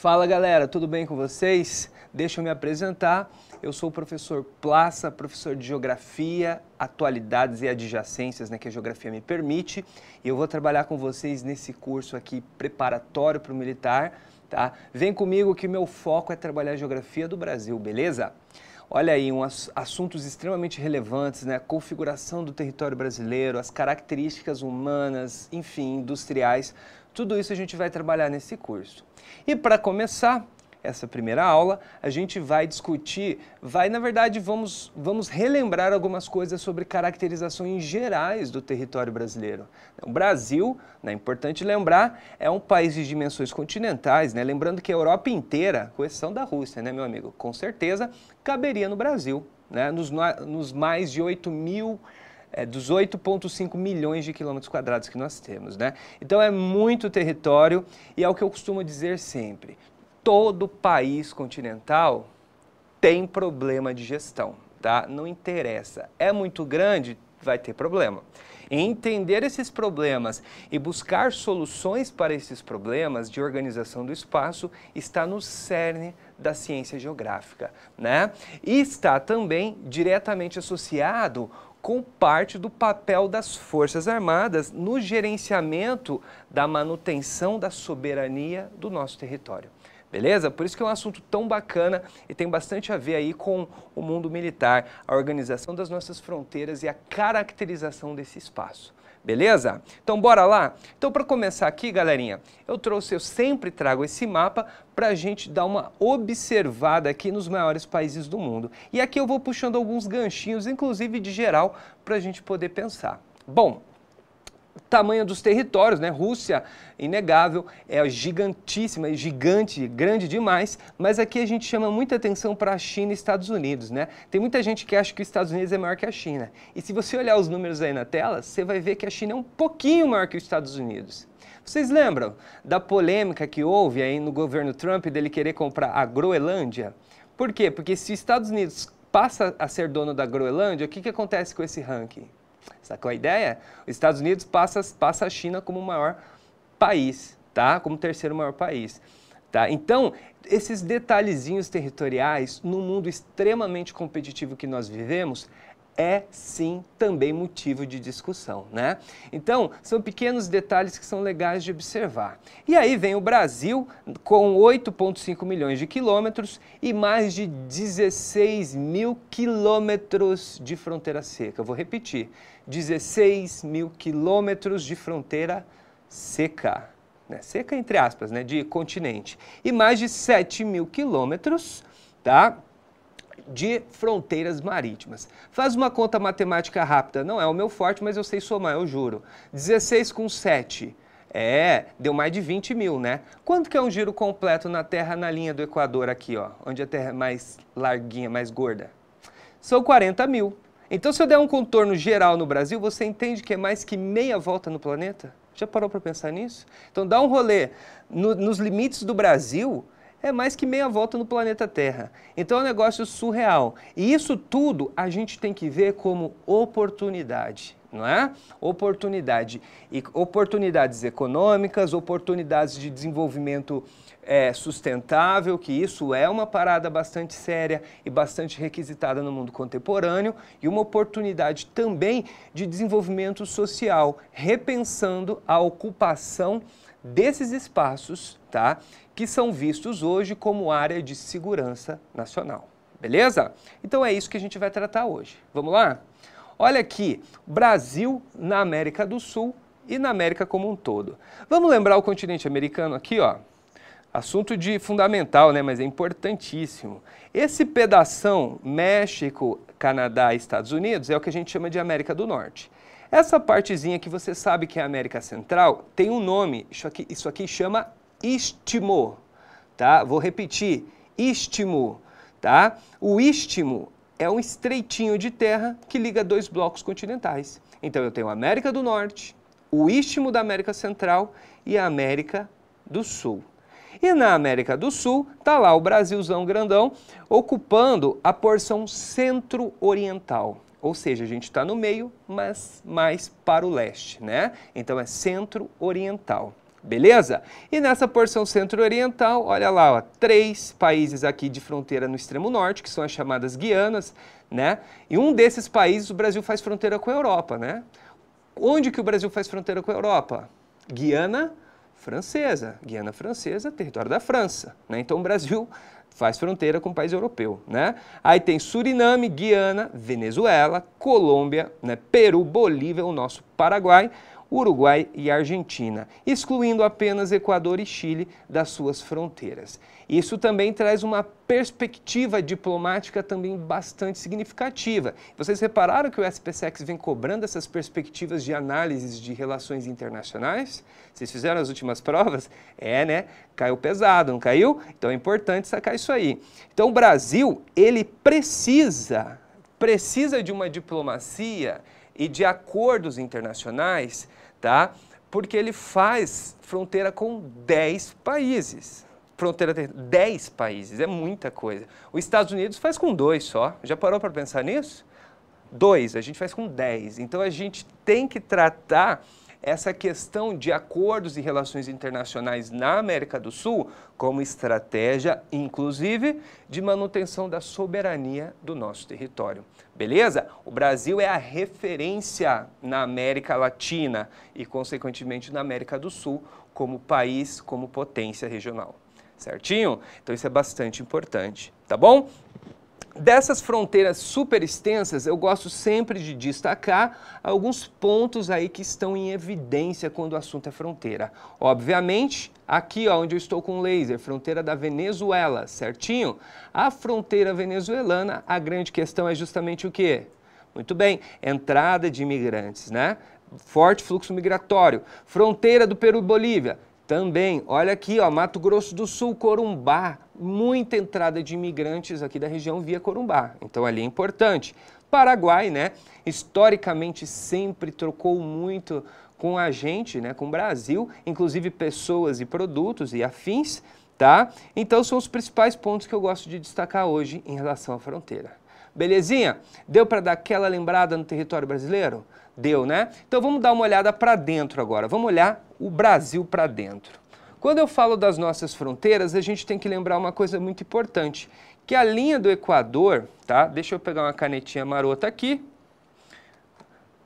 Fala galera, tudo bem com vocês? Deixa eu me apresentar. Eu sou o professor Plaça, professor de Geografia, Atualidades e Adjacências, que a Geografia me permite. E eu vou trabalhar com vocês nesse curso aqui preparatório para o militar, tá? Vem comigo que meu foco é trabalhar a Geografia do Brasil, beleza? Olha aí, assuntos extremamente relevantes, Configuração do território brasileiro, as características humanas, enfim, industriais. Tudo isso a gente vai trabalhar nesse curso. E para começar essa primeira aula, a gente vai discutir, na verdade, vamos relembrar algumas coisas sobre caracterizações gerais do território brasileiro. O Brasil, é importante lembrar, é um país de dimensões continentais, Lembrando que a Europa inteira, com exceção da Rússia, meu amigo, com certeza caberia no Brasil, nos mais de 8,5 milhões de quilômetros quadrados que nós temos, Então é muito território e é o que eu costumo dizer sempre. Todo país continental tem problema de gestão, tá? Não interessa. É muito grande, vai ter problema. Entender esses problemas e buscar soluções para esses problemas de organização do espaço está no cerne da ciência geográfica, E está também diretamente associado com parte do papel das Forças Armadas no gerenciamento da manutenção da soberania do nosso território. Beleza? Por isso que é um assunto tão bacana e tem bastante a ver aí com o mundo militar, a organização das nossas fronteiras e a caracterização desse espaço. Beleza? Então bora lá? Então para começar aqui, galerinha, eu sempre trago esse mapa para a gente dar uma observada aqui nos maiores países do mundo. E aqui eu vou puxando alguns ganchinhos, inclusive de geral, para a gente poder pensar. Bom, tamanho dos territórios, Rússia, inegável, é gigantíssima, gigante, grande demais, mas aqui a gente chama muita atenção para a China e Estados Unidos, Tem muita gente que acha que os Estados Unidos é maior que a China. E se você olhar os números aí na tela, você vai ver que a China é um pouquinho maior que os Estados Unidos. Vocês lembram da polêmica que houve aí no governo Trump dele querer comprar a Groenlândia? Por quê? Porque se os Estados Unidos passa a ser dono da Groenlândia, o que acontece com esse ranking? Sacou a ideia? Os Estados Unidos passa a China como o maior país, tá? Como o terceiro maior país, tá? Então, esses detalhezinhos territoriais, no mundo extremamente competitivo que nós vivemos, é sim também motivo de discussão, Então, são pequenos detalhes que são legais de observar. E aí vem o Brasil com 8,5 milhões de quilômetros e mais de 16 mil quilômetros de fronteira seca. Eu vou repetir, 16 mil quilômetros de fronteira seca, seca entre aspas, de continente. E mais de 7 mil quilômetros, tá? De fronteiras marítimas. Faz uma conta matemática rápida, não é o meu forte, mas eu sei somar, eu juro. 16 com 7, deu mais de 20 mil, Quanto que é um giro completo na Terra na linha do Equador aqui, ó, onde a Terra é mais larguinha, mais gorda? São 40 mil. Então, se eu der um contorno geral no Brasil, você entende que é mais que meia volta no planeta? Já parou para pensar nisso? Então, dá um rolê nos limites do Brasil, é mais que meia volta no planeta Terra. Então é um negócio surreal. E isso tudo a gente tem que ver como oportunidade, não é? Oportunidade. E oportunidades econômicas, oportunidades de desenvolvimento sustentável, que isso é uma parada bastante séria e bastante requisitada no mundo contemporâneo, e uma oportunidade também de desenvolvimento social, repensando a ocupação desses espaços, tá? Que são vistos hoje como área de segurança nacional, beleza? Então é isso que a gente vai tratar hoje. Vamos lá? Olha aqui, Brasil na América do Sul e na América como um todo. Vamos lembrar o continente americano aqui, ó? Assunto fundamental, mas é importantíssimo. Esse pedação México, Canadá e Estados Unidos é o que a gente chama de América do Norte. Essa partezinha que você sabe que é a América Central tem um nome, isso aqui chama istmo, tá? Vou repetir, istmo, tá? O istmo é um estreitinho de terra que liga dois blocos continentais. Então eu tenho a América do Norte, o istmo da América Central e a América do Sul. E na América do Sul tá lá o Brasilzão grandão ocupando a porção centro-oriental. Ou seja, a gente está no meio, mas mais para o leste, Então é centro-oriental. Beleza? E nessa porção centro-oriental, olha lá, ó, 3 países aqui de fronteira no extremo norte, que são as chamadas Guianas, né? E um desses países o Brasil faz fronteira com a Europa, né? Onde que o Brasil faz fronteira com a Europa? Guiana Francesa, território da França, né? Então o Brasil faz fronteira com o país europeu, né? Aí tem Suriname, Guiana, Venezuela, Colômbia, né? Peru, Bolívia, o nosso Paraguai, Uruguai e Argentina, excluindo apenas Equador e Chile das suas fronteiras. Isso também traz uma perspectiva diplomática também bastante significativa. Vocês repararam que o SPSEC vem cobrando essas perspectivas de análises de relações internacionais? Vocês fizeram as últimas provas? É, né? Caiu pesado, não caiu? Então é importante sacar isso aí. Então o Brasil, ele precisa de uma diplomacia e de acordos internacionais, tá? Porque ele faz fronteira com 10 países. Fronteira tem 10 países, é muita coisa. Os Estados Unidos faz com 2 só. Já parou para pensar nisso? 2, a gente faz com 10. Então a gente tem que tratar essa questão de acordos e relações internacionais na América do Sul como estratégia, inclusive, de manutenção da soberania do nosso território. Beleza? O Brasil é a referência na América Latina e, consequentemente, na América do Sul como país, como potência regional. Certinho? Então isso é bastante importante, tá bom? Dessas fronteiras super extensas, eu gosto sempre de destacar alguns pontos aí que estão em evidência quando o assunto é fronteira. Obviamente, aqui ó, onde eu estou com o laser, fronteira da Venezuela, certinho? A fronteira venezuelana, a grande questão é justamente o quê? Muito bem, entrada de imigrantes, né? Forte fluxo migratório. Fronteira do Peru e Bolívia. Também, olha aqui, ó, Mato Grosso do Sul, Corumbá, muita entrada de imigrantes aqui da região via Corumbá, então ali é importante. Paraguai, né, historicamente sempre trocou muito com a gente, né, com o Brasil, inclusive pessoas e produtos e afins, tá? Então são os principais pontos que eu gosto de destacar hoje em relação à fronteira. Belezinha? Deu para dar aquela lembrada no território brasileiro? Deu, né? Então vamos dar uma olhada para dentro agora. Vamos olhar o Brasil para dentro. Quando eu falo das nossas fronteiras, a gente tem que lembrar uma coisa muito importante, que a linha do Equador, tá? Deixa eu pegar uma canetinha marota aqui.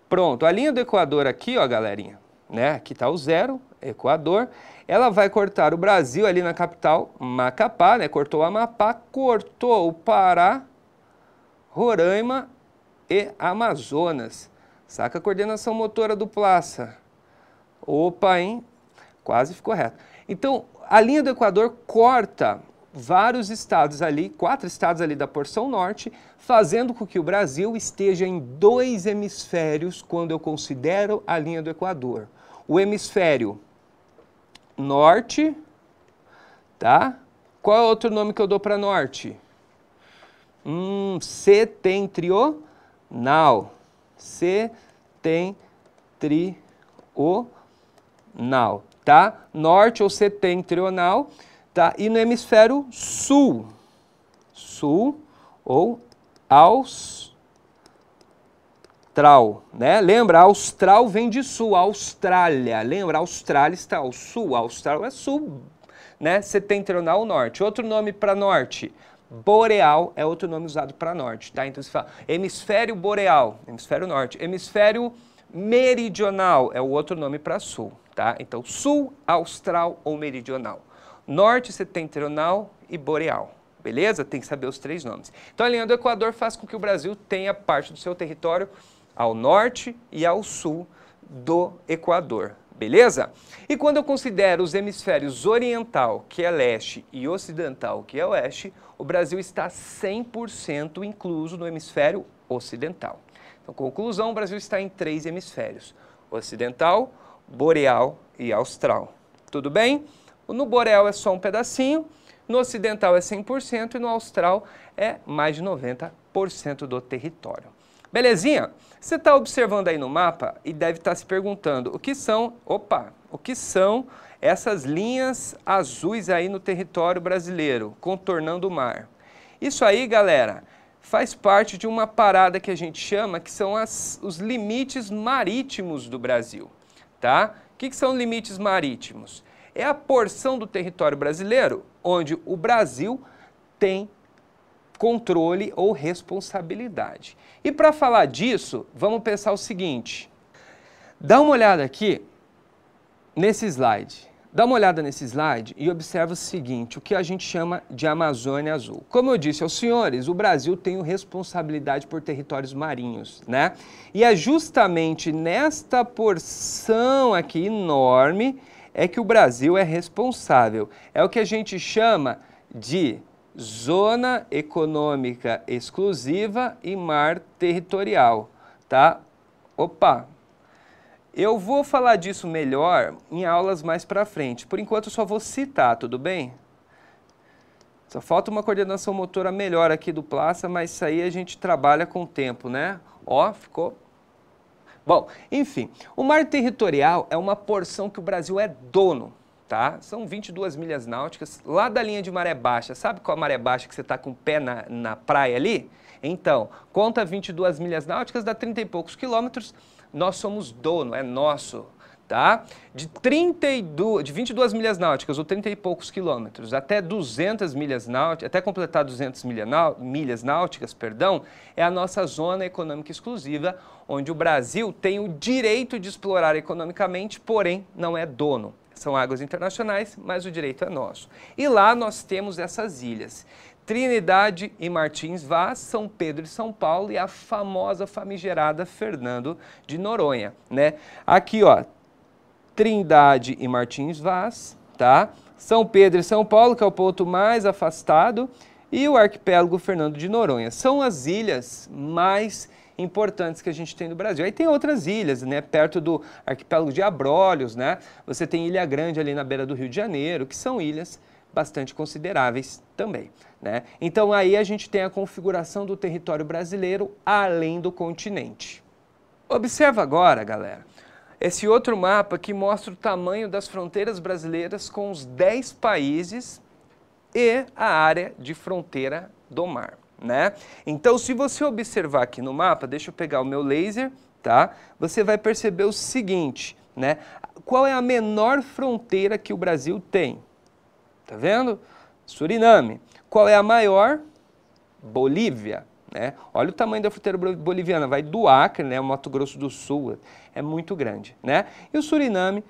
Pronto, a linha do Equador aqui, ó, galerinha, né? Aqui tá o 0, Equador. Ela vai cortar o Brasil ali na capital, Macapá, né? Cortou o Amapá, cortou o Pará, Roraima e Amazonas. Saca a coordenação motora do Plaça. Opa, hein? Quase ficou reto. Então, a linha do Equador corta vários estados ali, 4 estados ali da porção norte, fazendo com que o Brasil esteja em 2 hemisférios quando eu considero a linha do Equador. O hemisfério norte, tá? Qual é o outro nome que eu dou para norte? Setentrional. Setentrional, tá? Norte ou setentrional, tá? E no hemisfério sul, sul ou austral, né? Lembra, austral vem de sul, Austrália. Lembra, Austrália está ao sul, austral é sul, né? Setentrional, norte. Outro nome para norte, boreal é outro nome usado para norte, tá? Então você fala hemisfério boreal, hemisfério norte. Hemisfério meridional é o outro nome para sul, tá? Então sul, austral ou meridional. Norte, setentrional e boreal. Beleza? Tem que saber os 3 nomes. Então a linha do Equador faz com que o Brasil tenha parte do seu território ao norte e ao sul do Equador. Beleza? E quando eu considero os hemisférios oriental, que é leste, e ocidental, que é oeste, o Brasil está 100% incluso no hemisfério ocidental. Então, conclusão, o Brasil está em 3 hemisférios, ocidental, boreal e austral. Tudo bem? No boreal é só um pedacinho, no ocidental é 100% e no austral é mais de 90% do território. Belezinha? Você está observando aí no mapa e deve estar se perguntando o que são essas linhas azuis aí no território brasileiro, contornando o mar. Isso aí, galera, faz parte de uma parada que a gente chama que são os limites marítimos do Brasil, tá? que são limites marítimos? É a porção do território brasileiro onde o Brasil tem controle ou responsabilidade. E para falar disso, vamos pensar o seguinte. Dá uma olhada aqui nesse slide. Dá uma olhada nesse slide e observa o seguinte, o que a gente chama de Amazônia Azul. Como eu disse aos senhores, o Brasil tem responsabilidade por territórios marinhos, né? E é justamente nesta porção aqui enorme é que o Brasil é responsável. É o que a gente chama de Zona Econômica Exclusiva e Mar Territorial, tá? Opa! Eu vou falar disso melhor em aulas mais para frente. Por enquanto eu só vou citar, tudo bem? Só falta uma coordenação motora melhor aqui do Plaça, mas isso aí a gente trabalha com o tempo, né? Ó, ficou... Bom, enfim, o mar territorial é uma porção que o Brasil é dono, tá? São 22 milhas náuticas, lá da linha de maré baixa. Sabe qual a maré baixa que você está com o pé na praia ali? Então, conta 22 milhas náuticas, dá 30 e poucos quilômetros. Nós somos dono, é nosso, tá? De 22 milhas náuticas, ou 30 e poucos quilômetros, até 200 milhas náuticas, até completar 200 milhas náuticas, perdão, é a nossa zona econômica exclusiva, onde o Brasil tem o direito de explorar economicamente, porém não é dono. São águas internacionais, mas o direito é nosso. E lá nós temos essas ilhas. Trinidade e Martins Vaz, São Pedro e São Paulo e a famosa famigerada Fernando de Noronha, né? Aqui, ó, Trindade e Martins Vaz, tá? São Pedro e São Paulo, que é o ponto mais afastado, e o arquipélago Fernando de Noronha. São as ilhas mais importantes que a gente tem no Brasil. Aí tem outras ilhas, né? Perto do arquipélago de Abrolhos, né? Você tem Ilha Grande ali na beira do Rio de Janeiro, que são ilhas bastante consideráveis também, né? Então aí a gente tem a configuração do território brasileiro além do continente. Observa agora, galera, esse outro mapa que mostra o tamanho das fronteiras brasileiras com os 10 países e a área de fronteira do mar, né? Então, se você observar aqui no mapa, deixa eu pegar o meu laser, tá? Você vai perceber o seguinte, né? Qual é a menor fronteira que o Brasil tem? Tá vendo? Suriname. Qual é a maior? Bolívia, né? Olha o tamanho da fronteira boliviana, vai do Acre, né, Mato Grosso do Sul, é muito grande, né? E o Suriname,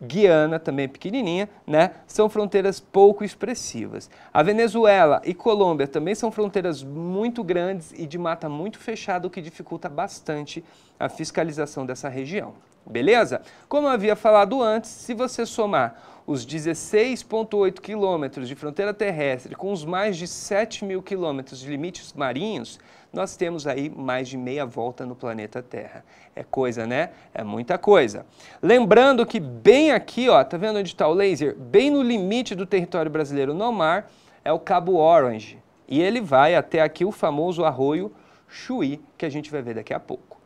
Guiana, também pequenininha, né? São fronteiras pouco expressivas. A Venezuela e Colômbia também são fronteiras muito grandes e de mata muito fechada, o que dificulta bastante a fiscalização dessa região. Beleza? Como eu havia falado antes, se você somar os 16,8 quilômetros de fronteira terrestre com os mais de 7 mil quilômetros de limites marinhos, nós temos aí mais de meia volta no planeta Terra. É coisa, né? É muita coisa. Lembrando que bem aqui, ó, tá vendo onde está o laser? Bem no limite do território brasileiro no mar, é o Cabo Orange. E ele vai até aqui o famoso arroio Chuí, que a gente vai ver daqui a pouco.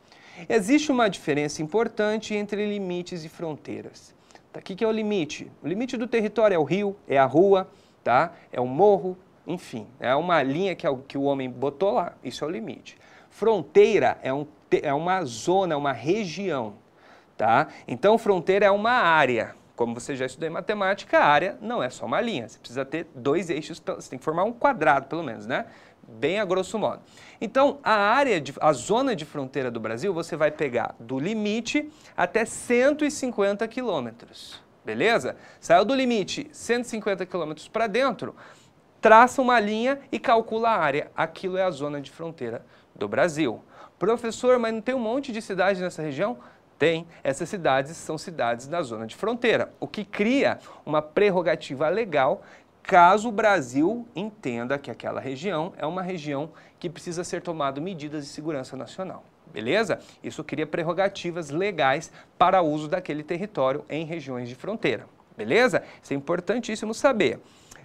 Existe uma diferença importante entre limites e fronteiras. O que é o limite? O limite do território é o rio, é a rua, tá? É o morro, enfim, é uma linha que o homem botou lá, isso é o limite. Fronteira é uma zona, uma região, tá? Então, fronteira é uma área. Como você já estudou em matemática, a área não é só uma linha, você precisa ter dois eixos, você tem que formar um quadrado, pelo menos, né? Bem a grosso modo. Então, a zona de fronteira do Brasil, você vai pegar do limite até 150 quilômetros, beleza? Saiu do limite 150 quilômetros para dentro, traça uma linha e calcula a área. Aquilo é a zona de fronteira do Brasil. Professor, mas não tem um monte de cidades nessa região? Tem. Essas cidades são cidades da zona de fronteira, o que cria uma prerrogativa legal caso o Brasil entenda que aquela região é uma região que precisa ser tomado medidas de segurança nacional. Beleza? Isso cria prerrogativas legais para o uso daquele território em regiões de fronteira. Beleza? Isso é importantíssimo saber.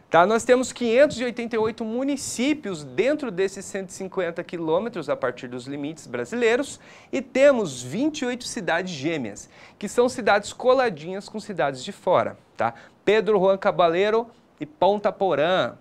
Tá? Nós temos 588 municípios dentro desses 150 quilômetros a partir dos limites brasileiros e temos 28 cidades gêmeas, que são cidades coladinhas com cidades de fora. Tá? Pedro Juan Caballero e Ponta Porã,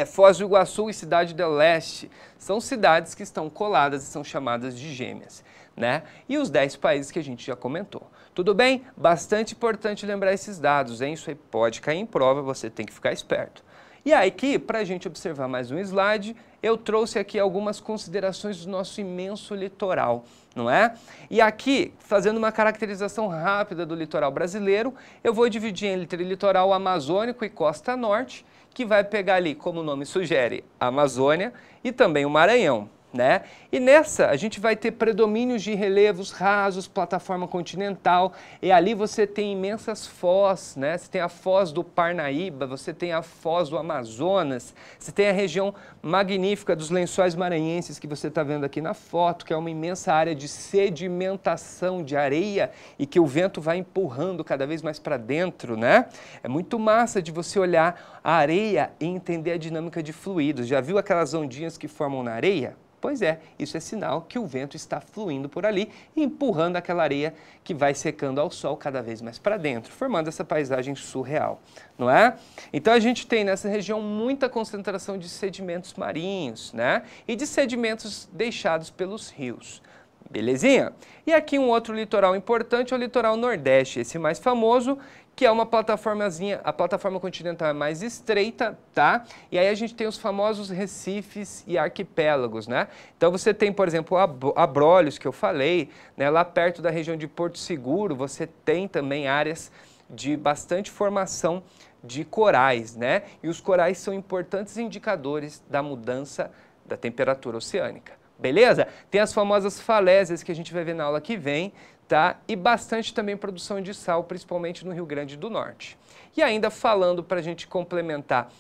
Foz do Iguaçu e Cidade del Leste, são cidades que estão coladas e são chamadas de gêmeas. né? E os 10 países que a gente já comentou. Tudo bem? Bastante importante lembrar esses dados, hein? Isso aí pode cair em prova, você tem que ficar esperto. E aí aqui, para a gente observar mais um slide, eu trouxe aqui algumas considerações do nosso imenso litoral, não é? E aqui, fazendo uma caracterização rápida do litoral brasileiro, eu vou dividir entre litoral amazônico e costa norte, que vai pegar ali, como o nome sugere, a Amazônia e também o Maranhão, né? E nessa a gente vai ter predomínios de relevos rasos, plataforma continental, e ali você tem imensas foz, né? Você tem a foz do Parnaíba, você tem a foz do Amazonas, você tem a região magnífica dos Lençóis Maranhenses que você está vendo aqui na foto, que é uma imensa área de sedimentação de areia e que o vento vai empurrando cada vez mais para dentro, né? É muito massa de você olhar a areia e entender a dinâmica de fluidos. Já viu aquelas ondinhas que formam na areia? Pois é, isso é sinal que o vento está fluindo por ali e empurrando aquela areia que vai secando ao sol cada vez mais para dentro, formando essa paisagem surreal, não é? Então a gente tem nessa região muita concentração de sedimentos marinhos, né? E de sedimentos deixados pelos rios. Belezinha? E aqui um outro litoral importante é o litoral nordeste, esse mais famoso, que é uma plataformazinha, a plataforma continental é mais estreita, tá? E aí a gente tem os famosos recifes e arquipélagos, né? Então você tem, por exemplo, Abrolhos, que eu falei, né? Lá perto da região de Porto Seguro, você tem também áreas de bastante formação de corais, né? E os corais são importantes indicadores da mudança da temperatura oceânica. Beleza? Tem as famosas falésias que a gente vai ver na aula que vem, tá? E bastante também produção de sal, principalmente no Rio Grande do Norte. E ainda falando para a gente complementar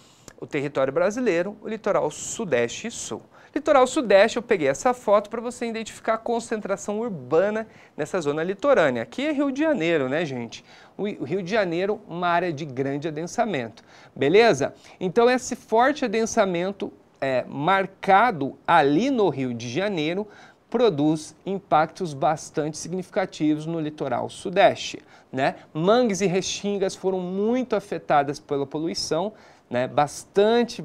o território brasileiro, o litoral sudeste e sul. Litoral sudeste, eu peguei essa foto para você identificar a concentração urbana nessa zona litorânea. Aqui é Rio de Janeiro, né, gente? O Rio de Janeiro, uma área de grande adensamento. Beleza? Então, esse forte adensamento marcado ali no Rio de Janeiro produz impactos bastante significativos no litoral sudeste, né? Mangues e restingas foram muito afetadas pela poluição, né? Bastante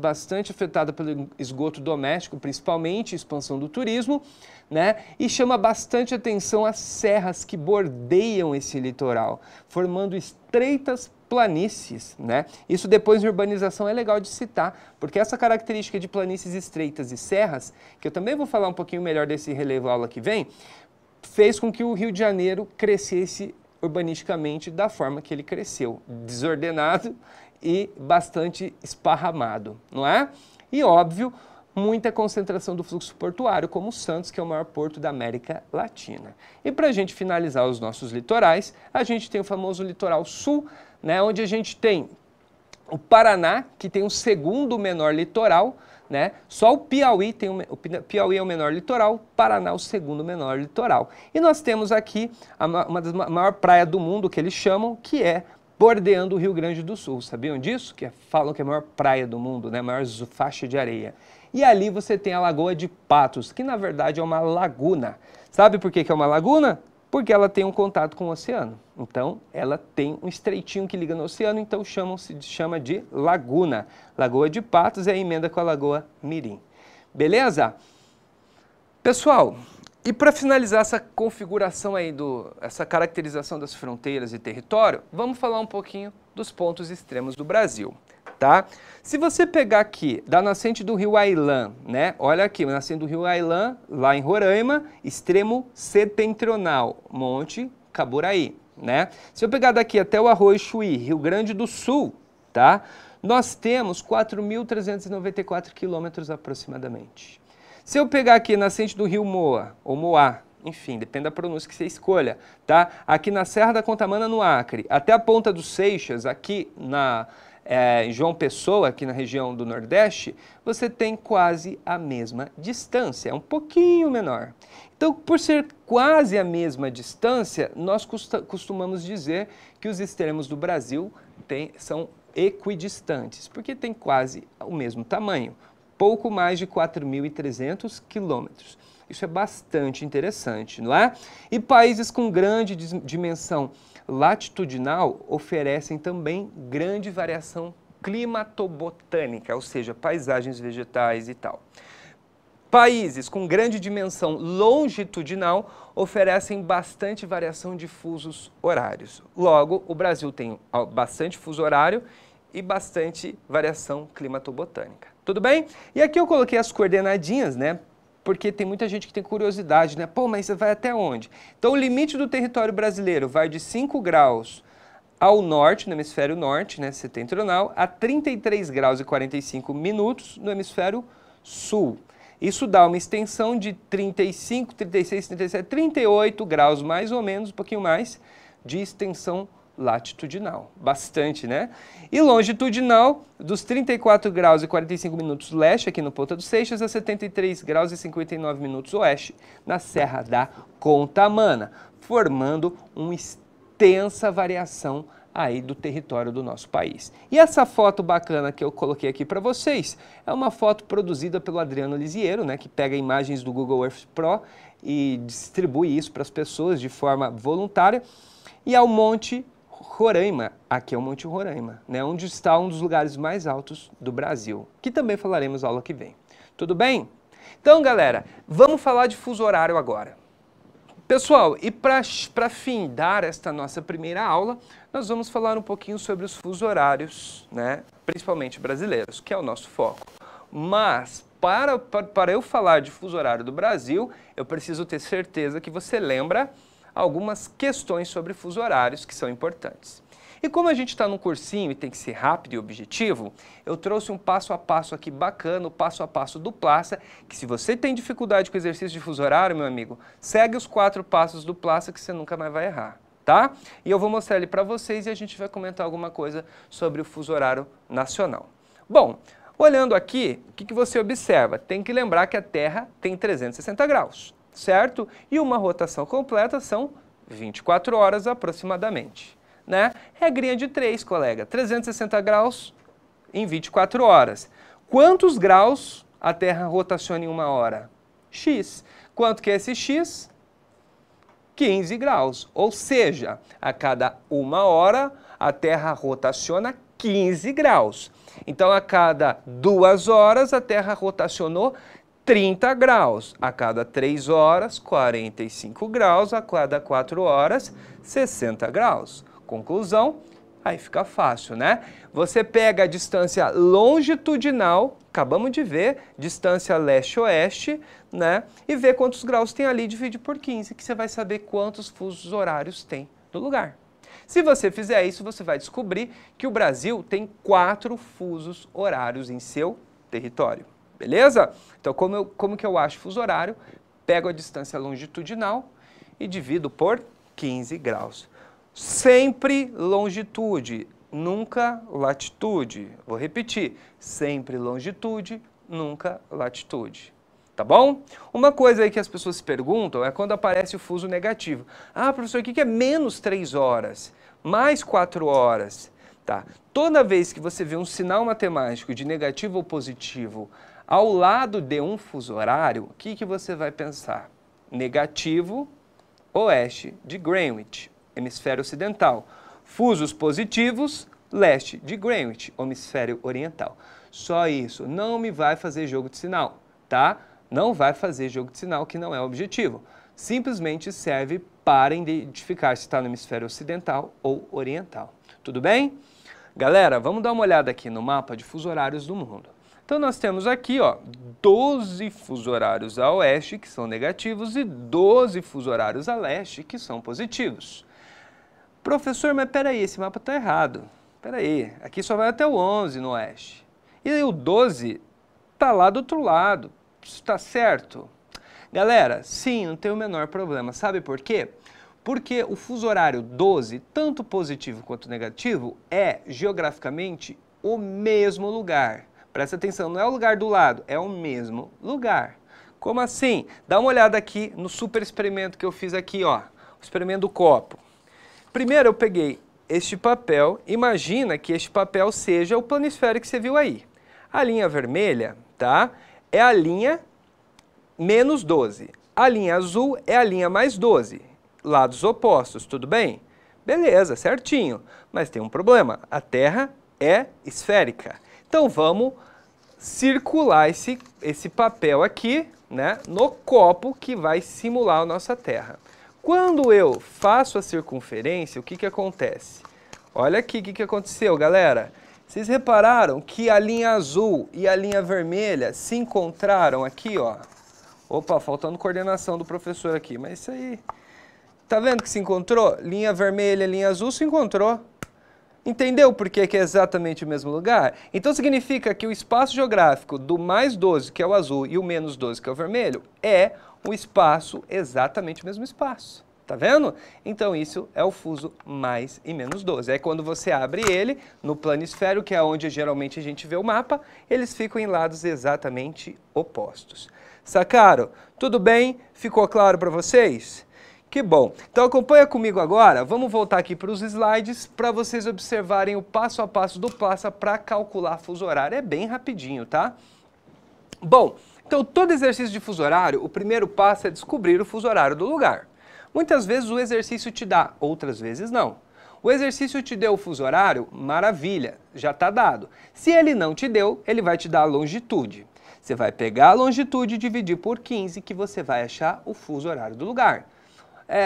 afetada pelo esgoto doméstico, principalmente expansão do turismo, né? E chama bastante atenção as serras que bordeiam esse litoral, formando estreitas planícies, né? Isso depois em urbanização é legal de citar, porque essa característica de planícies estreitas e serras, que eu também vou falar um pouquinho melhor desse relevo aula que vem, fez com que o Rio de Janeiro crescesse urbanisticamente da forma que ele cresceu, desordenado e bastante esparramado, não é? E óbvio, muita concentração do fluxo portuário, como Santos, que é o maior porto da América Latina. E para a gente finalizar os nossos litorais, a gente tem o famoso litoral sul, né, onde a gente tem o Paraná, que tem o segundo menor litoral, né? Só o Piauí o Piauí é o menor litoral, o Paraná o segundo menor litoral. E nós temos aqui uma das maior praia do mundo, que eles chamam, que é bordeando o Rio Grande do Sul. Sabiam disso? Falam que é a maior praia do mundo, né? A maior faixa de areia. E ali você tem a Lagoa de Patos, que na verdade é uma laguna. Sabe por que é uma laguna? Porque ela tem um contato com o oceano. Então, ela tem um estreitinho que liga no oceano, então chama de laguna. Lagoa de Patos é a emenda com a Lagoa Mirim. Beleza? Pessoal, e para finalizar essa configuração aí, essa caracterização das fronteiras e território, vamos falar um pouquinho dos pontos extremos do Brasil, tá? Se você pegar aqui, da nascente do rio Ailã, né? Olha aqui, a nascente do rio Ailã, lá em Roraima, extremo setentrional, Monte Caburaí, né? Se eu pegar daqui até o Arroio Chuí, Rio Grande do Sul, tá? Nós temos 4.394 quilômetros aproximadamente. Se eu pegar aqui a nascente do rio Moa, ou Moá, enfim, depende da pronúncia que você escolha, tá? Aqui na Serra da Contamana, no Acre, até a Ponta dos Seixas, aqui em João Pessoa, aqui na região do Nordeste, você tem quase a mesma distância, é um pouquinho menor. Então, por ser quase a mesma distância, nós costumamos dizer que os extremos do Brasil são equidistantes, porque tem quase o mesmo tamanho, pouco mais de 4.300 quilômetros. Isso é bastante interessante, não é? E países com grande dimensão latitudinal oferecem também grande variação climatobotânica, ou seja, paisagens vegetais e tal. Países com grande dimensão longitudinal oferecem bastante variação de fusos horários. Logo, o Brasil tem bastante fuso horário e bastante variação climatobotânica. Tudo bem? E aqui eu coloquei as coordenadinhas, né? Porque tem muita gente que tem curiosidade, né? Pô, mas você vai até onde? Então, o limite do território brasileiro vai de 5 graus ao norte, no hemisfério norte, né, setentrional, a 33 graus e 45 minutos no hemisfério sul. Isso dá uma extensão de 35, 36, 37, 38 graus, mais ou menos, um pouquinho mais, de extensão latitudinal. Bastante, né? E longitudinal, dos 34 graus e 45 minutos leste, aqui no Ponta dos Seixas, a 73 graus e 59 minutos oeste, na Serra da Contamana, formando uma extensa variação aí do território do nosso país. E essa foto bacana que eu coloquei aqui para vocês é uma foto produzida pelo Adriano Lisiero, né, que pega imagens do Google Earth Pro e distribui isso para as pessoas de forma voluntária. E ao Monte Roraima, aqui é o Monte Roraima, né, onde está um dos lugares mais altos do Brasil, que também falaremos aula que vem. Tudo bem? Então, galera, vamos falar de fuso horário agora. Pessoal, e para findar esta nossa primeira aula, nós vamos falar um pouquinho sobre os fusos horários, né, principalmente brasileiros, que é o nosso foco. Mas, para eu falar de fuso horário do Brasil, eu preciso ter certeza que você lembra algumas questões sobre fuso horários que são importantes. E como a gente está num cursinho e tem que ser rápido e objetivo, eu trouxe um passo a passo aqui bacana, o passo a passo do Plaça, que se você tem dificuldade com o exercício de fuso horário, meu amigo, segue os 4 passos do Plaça que você nunca mais vai errar, tá? E eu vou mostrar ele para vocês e a gente vai comentar alguma coisa sobre o fuso horário nacional. Bom, olhando aqui, o que você observa? Tem que lembrar que a Terra tem 360 graus, certo? E uma rotação completa são 24 horas aproximadamente. Né? Regrinha de 3, colega. 360 graus em 24 horas. Quantos graus a Terra rotaciona em uma hora? X. Quanto que é esse X? 15 graus. Ou seja, a cada 1 hora a Terra rotaciona 15 graus. Então, a cada 2 horas a Terra rotacionou 30 graus. A cada 3 horas, 45 graus. A cada 4 horas, 60 graus. Conclusão, aí fica fácil, né? Você pega a distância longitudinal, acabamos de ver, distância leste-oeste, né? E vê quantos graus tem ali, divide por 15, que você vai saber quantos fusos horários tem no lugar. Se você fizer isso, você vai descobrir que o Brasil tem 4 fusos horários em seu território, beleza? Então, como que eu acho fuso horário? Pego a distância longitudinal e divido por 15 graus. Sempre longitude, nunca latitude. Vou repetir, sempre longitude, nunca latitude. Tá bom? Uma coisa aí que as pessoas se perguntam é quando aparece o fuso negativo. Ah, professor, o que é menos 3 horas? Mais 4 horas? Tá. Toda vez que você vê um sinal matemático de negativo ou positivo ao lado de um fuso horário, o que você vai pensar? Negativo, oeste de Greenwich, hemisfério ocidental. Fusos positivos, leste de Greenwich, hemisfério oriental. Só isso, não me vai fazer jogo de sinal, tá? Não vai fazer jogo de sinal, que não é o objetivo. Simplesmente serve para identificar se está no hemisfério ocidental ou oriental. Tudo bem? Galera, vamos dar uma olhada aqui no mapa de fusos horários do mundo. Então nós temos aqui, ó, 12 fusos horários a oeste, que são negativos, e 12 fusos horários a leste, que são positivos. Professor, mas peraí, esse mapa está errado. Peraí, aqui só vai até o 11 no oeste. E o 12 está lá do outro lado. Está certo? Galera, sim, não tem o menor problema. Sabe por quê? Porque o fuso horário 12, tanto positivo quanto negativo, é geograficamente o mesmo lugar. Presta atenção, não é o lugar do lado, é o mesmo lugar. Como assim? Dá uma olhada aqui no super experimento que eu fiz aqui, ó. O experimento do copo. Primeiro eu peguei este papel, imagina que este papel seja o planisfério que você viu aí. A linha vermelha, tá? É a linha menos 12. A linha azul é a linha mais 12. Lados opostos, tudo bem? Beleza, certinho. Mas tem um problema, a Terra é esférica. Então vamos circular esse papel aqui né, no copo que vai simular a nossa Terra. Quando eu faço a circunferência, o que acontece? Olha aqui o que aconteceu, galera. Vocês repararam que a linha azul e a linha vermelha se encontraram aqui, ó. Opa, faltando coordenação do professor aqui, mas isso aí... Tá vendo que se encontrou? Linha vermelha, linha azul se encontrou. Entendeu por que é exatamente o mesmo lugar? Então significa que o espaço geográfico do mais 12, que é o azul, e o menos 12, que é o vermelho, é o espaço, exatamente o mesmo espaço. Tá vendo? Então isso é o fuso mais e menos 12. Aí quando você abre ele no planisfério, que é onde geralmente a gente vê o mapa, eles ficam em lados exatamente opostos. Sacaram? Tudo bem? Ficou claro para vocês? Que bom. Então acompanha comigo agora. Vamos voltar aqui para os slides para vocês observarem o passo a passo do Plaça para calcular fuso horário. É bem rapidinho, tá? Bom, então todo exercício de fuso horário, o primeiro passo é descobrir o fuso horário do lugar. Muitas vezes o exercício te dá, outras vezes não. O exercício te deu o fuso horário, maravilha, já está dado. Se ele não te deu, ele vai te dar a longitude. Você vai pegar a longitude e dividir por 15 que você vai achar o fuso horário do lugar.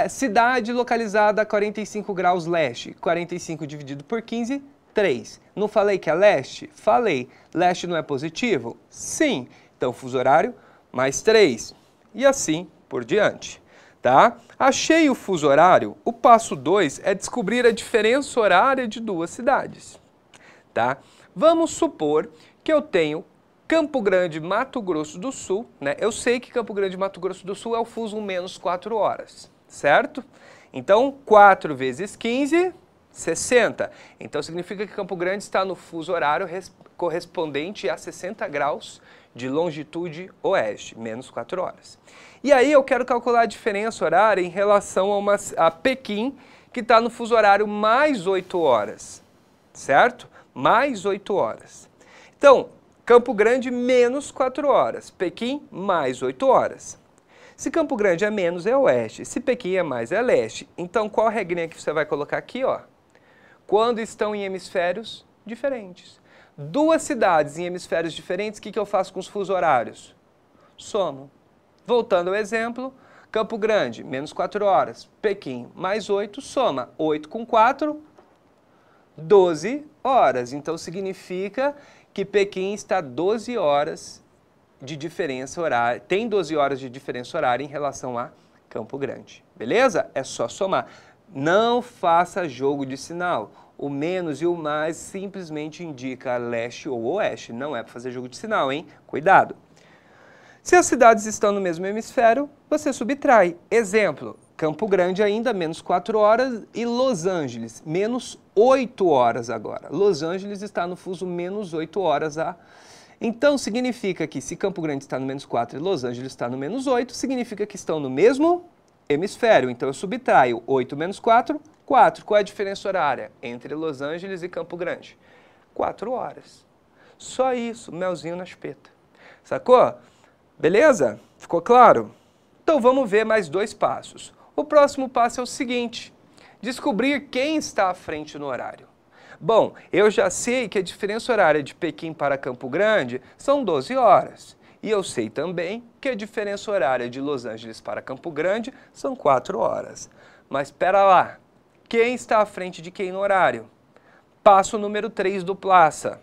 Cidade localizada a 45 graus leste, 45 dividido por 15, 3. Não falei que é leste? Falei. Leste não é positivo? Sim. Então fuso horário mais 3. E assim por diante. Tá? Achei o fuso horário, o passo 2 é descobrir a diferença horária de duas cidades. Tá? Vamos supor que eu tenho Campo Grande, Mato Grosso do Sul, né? Eu sei que Campo Grande, Mato Grosso do Sul é o fuso menos 4 horas, certo? Então, 4 vezes 15, 60. Então, significa que Campo Grande está no fuso horário correspondente a 60 graus de longitude oeste, menos 4 horas. E aí eu quero calcular a diferença horária em relação a Pequim, que está no fuso horário mais 8 horas, certo? Mais 8 horas. Então, Campo Grande menos 4 horas, Pequim mais 8 horas. Se Campo Grande é menos, é oeste. Se Pequim é mais, é leste. Então, qual a regrinha que você vai colocar aqui, ó? Quando estão em hemisférios diferentes. Duas cidades em hemisférios diferentes, o que eu faço com os fusos horários? Somo. Voltando ao exemplo, Campo Grande, menos 4 horas. Pequim, mais 8, soma. 8 com 4, 12 horas. Então, significa que Pequim está 12 horas de diferença horária, tem 12 horas de diferença horária em relação a Campo Grande. Beleza? É só somar. Não faça jogo de sinal. O menos e o mais simplesmente indica leste ou oeste. Não é para fazer jogo de sinal, hein? Cuidado. Se as cidades estão no mesmo hemisfério, você subtrai. Exemplo, Campo Grande ainda menos 4 horas e Los Angeles menos 8 horas agora. Los Angeles está no fuso menos 8 horas a... Então, significa que se Campo Grande está no menos 4 e Los Angeles está no menos 8, significa que estão no mesmo hemisfério. Então, eu subtraio 8 menos 4, 4. Qual é a diferença horária entre Los Angeles e Campo Grande? 4 horas. Só isso, melzinho na chupeta. Sacou? Beleza? Ficou claro? Então, vamos ver mais 2 passos. O próximo passo é o seguinte: descobrir quem está à frente no horário. Bom, eu já sei que a diferença horária de Pequim para Campo Grande são 12 horas. E eu sei também que a diferença horária de Los Angeles para Campo Grande são 4 horas. Mas espera lá, quem está à frente de quem no horário? Passo número 3 do Plaça.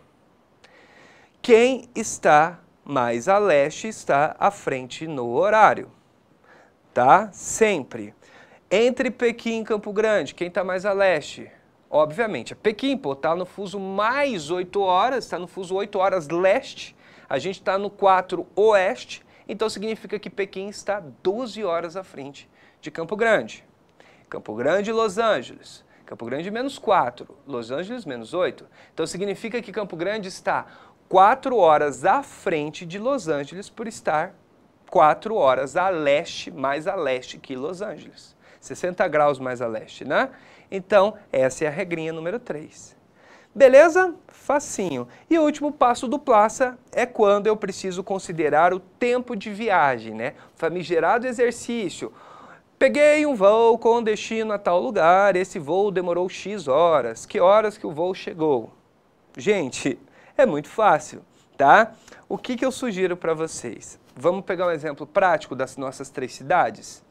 Quem está mais a leste está à frente no horário. Tá? Sempre. Entre Pequim e Campo Grande, quem está mais a leste? Obviamente, é Pequim, pô, está no fuso mais 8 horas, está no fuso 8 horas leste, a gente está no 4 oeste, então significa que Pequim está 12 horas à frente de Campo Grande. Campo Grande e Los Angeles. Campo Grande menos 4, Los Angeles menos 8. Então significa que Campo Grande está 4 horas à frente de Los Angeles por estar 4 horas a leste, mais a leste que Los Angeles. 60 graus mais a leste, né? Então, essa é a regrinha número 3. Beleza? Facinho. E o último passo do Plaça é quando eu preciso considerar o tempo de viagem, né? Famigerado exercício. Peguei um voo com destino a tal lugar, esse voo demorou X horas. Que horas que o voo chegou? Gente, é muito fácil, tá? O que eu sugiro para vocês? Vamos pegar um exemplo prático das nossas 3 cidades?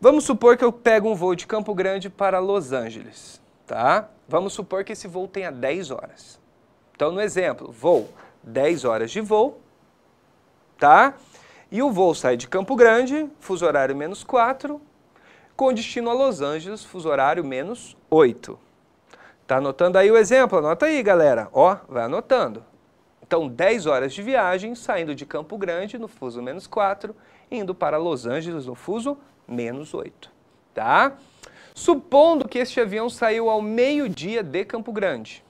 Vamos supor que eu pego um voo de Campo Grande para Los Angeles, tá? Vamos supor que esse voo tenha 10 horas. Então, no exemplo, voo 10 horas de voo, tá? E o voo sai de Campo Grande, fuso horário -4, com destino a Los Angeles, fuso horário -8. Tá anotando aí o exemplo? Anota aí, galera. Ó, vai anotando. Então, 10 horas de viagem, saindo de Campo Grande, no fuso -4, indo para Los Angeles, no fuso -8, tá? Supondo que este avião saiu ao meio-dia de Campo Grande.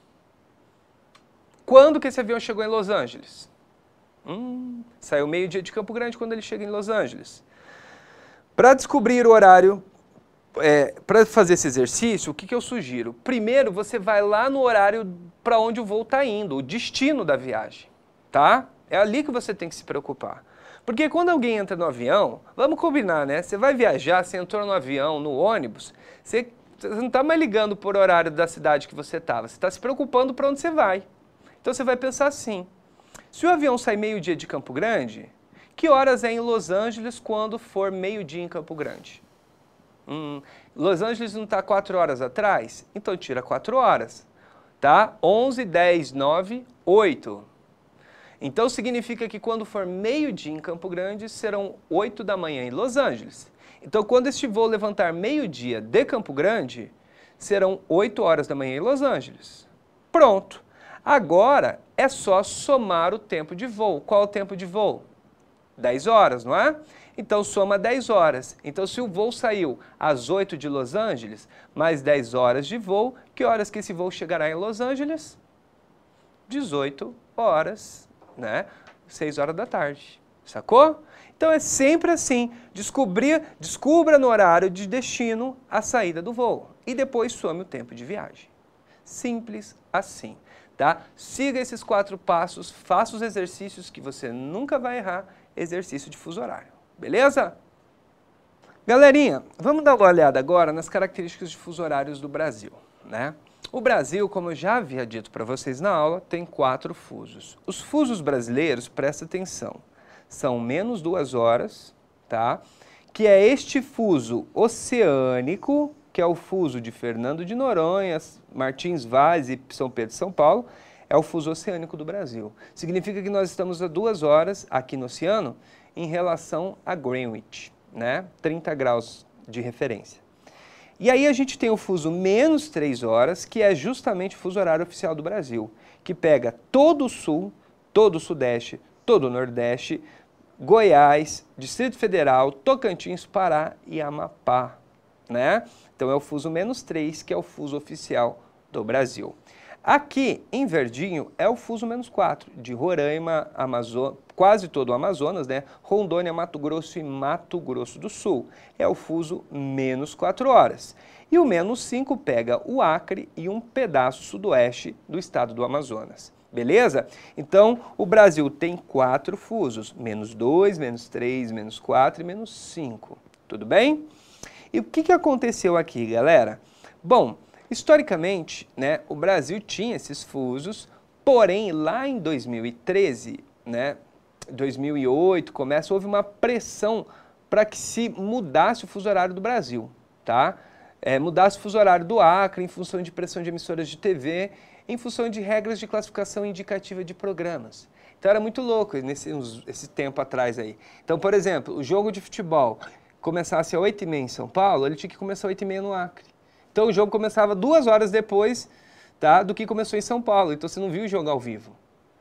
Quando que esse avião chegou em Los Angeles? Saiu meio-dia de Campo Grande quando ele chega em Los Angeles. Para descobrir o horário, para fazer esse exercício, o que eu sugiro? Primeiro, você vai lá no horário para onde o voo está indo, o destino da viagem, tá? É ali que você tem que se preocupar. Porque quando alguém entra no avião, vamos combinar, né? Você vai viajar, você entrou no avião, no ônibus, você não está mais ligando por horário da cidade que você estava, você está se preocupando para onde você vai. Então você vai pensar assim, se o avião sai meio-dia de Campo Grande, que horas é em Los Angeles quando for meio-dia em Campo Grande? Los Angeles não está 4 horas atrás? Então tira 4 horas, tá? 11, 10, 9, 8. Então significa que quando for meio-dia em Campo Grande, serão 8 da manhã em Los Angeles. Então quando este voo levantar meio-dia de Campo Grande, serão 8 horas da manhã em Los Angeles. Pronto. Agora é só somar o tempo de voo. Qual é o tempo de voo? 10 horas, não é? Então soma 10 horas. Então se o voo saiu às 8 de Los Angeles, mais 10 horas de voo, que horas que esse voo chegará em Los Angeles? 18 horas, né? 6 horas da tarde. Sacou? Então é sempre assim, descubra no horário de destino a saída do voo e depois some o tempo de viagem. Simples assim, tá? Siga esses 4 passos, faça os exercícios que você nunca vai errar, exercício de fuso horário, beleza? Galerinha, vamos dar uma olhada agora nas características de fuso horários do Brasil, né? O Brasil, como eu já havia dito para vocês na aula, tem 4 fusos. Os fusos brasileiros, presta atenção, são -2 horas, tá? Que é este fuso oceânico, que é o fuso de Fernando de Noronha, Martins Vaz e São Pedro de São Paulo, é o fuso oceânico do Brasil. Significa que nós estamos a 2 horas aqui no oceano em relação a Greenwich, né? 30 graus de referência. E aí a gente tem o fuso -3 horas, que é justamente o fuso horário oficial do Brasil, que pega todo o sul, todo o sudeste, todo o nordeste, Goiás, Distrito Federal, Tocantins, Pará e Amapá, né? Então é o fuso -3, que é o fuso oficial do Brasil. Aqui, em verdinho, é o fuso -4, de Roraima, quase todo o Amazonas, né? Rondônia, Mato Grosso e Mato Grosso do Sul. É o fuso -4 horas. E o -5 pega o Acre e um pedaço sudoeste do estado do Amazonas. Beleza? Então, o Brasil tem 4 fusos, -2, -3, -4 e -5. Tudo bem? E o que aconteceu aqui, galera? Bom, historicamente, né, o Brasil tinha esses fusos, porém, lá em 2013, né, 2008, houve uma pressão para que se mudasse o fuso horário do Brasil, tá? Mudasse o fuso horário do Acre em função de pressão de emissoras de TV, em função de regras de classificação indicativa de programas. Então era muito louco esse tempo atrás aí. Então, por exemplo, o jogo de futebol começasse às 8h30 em São Paulo, ele tinha que começar às 8h30 no Acre. Então o jogo começava 2 horas depois, tá, do que começou em São Paulo. Então você não viu o jogo ao vivo.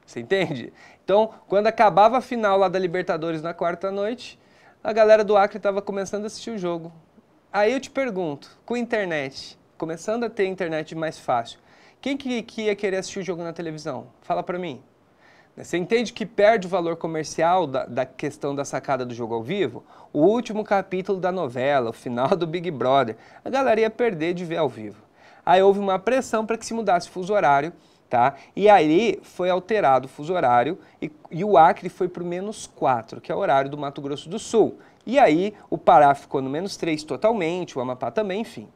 Você entende? Então, quando acabava a final lá da Libertadores na 4ª noite, a galera do Acre estava começando a assistir o jogo. Aí eu te pergunto, com internet, começando a ter internet mais fácil, quem que ia querer assistir o jogo na televisão? Fala pra mim. Você entende que perde o valor comercial da questão da sacada do jogo ao vivo? O último capítulo da novela, o final do Big Brother, a galera ia perder de ver ao vivo. Aí houve uma pressão para que se mudasse o fuso horário, tá? E aí foi alterado o fuso horário e o Acre foi para o -4, que é o horário do Mato Grosso do Sul. E aí o Pará ficou no -3 totalmente, o Amapá também, enfim.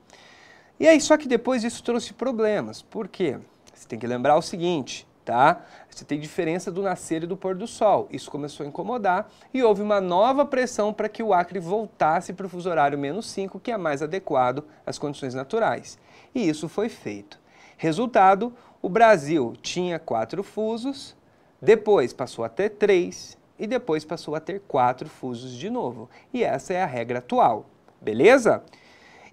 E aí, só que depois isso trouxe problemas. Por quê? Você tem que lembrar o seguinte, tá? Você tem diferença do nascer e do pôr do sol. Isso começou a incomodar e houve uma nova pressão para que o Acre voltasse para o fuso horário -5, que é mais adequado às condições naturais. E isso foi feito. Resultado, o Brasil tinha 4 fusos, depois passou a ter 3 e depois passou a ter 4 fusos de novo. E essa é a regra atual, beleza?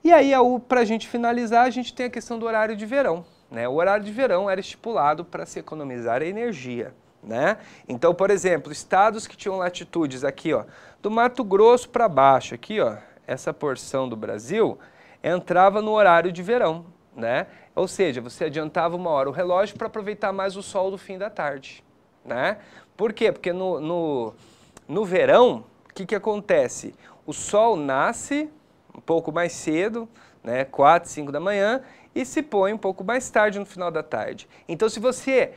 E aí, para a gente finalizar, a gente tem a questão do horário de verão. Né? O horário de verão era estipulado para se economizar energia. Né? Então, por exemplo, estados que tinham latitudes aqui, ó, do Mato Grosso para baixo, aqui, ó, essa porção do Brasil, entrava no horário de verão. Né? Ou seja, você adiantava 1 hora o relógio para aproveitar mais o sol do fim da tarde. Né? Por quê? Porque no verão, o que acontece? O sol nasce um pouco mais cedo, né, 4, 5 da manhã, e se põe um pouco mais tarde no final da tarde. Então, se você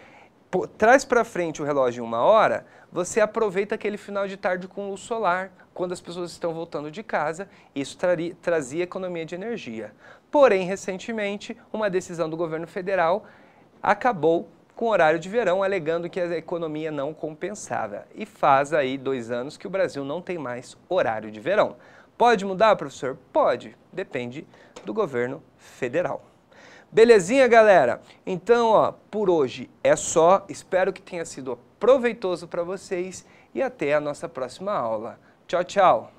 traz para frente o relógio em 1 hora, você aproveita aquele final de tarde com luz solar, quando as pessoas estão voltando de casa, isso trazia economia de energia. Porém, recentemente, uma decisão do governo federal acabou com o horário de verão, alegando que a economia não compensava. E faz aí 2 anos que o Brasil não tem mais horário de verão. Pode mudar, professor? Pode, depende do governo federal. Belezinha, galera? Então, ó, por hoje é só. Espero que tenha sido proveitoso para vocês e até a nossa próxima aula. Tchau, tchau!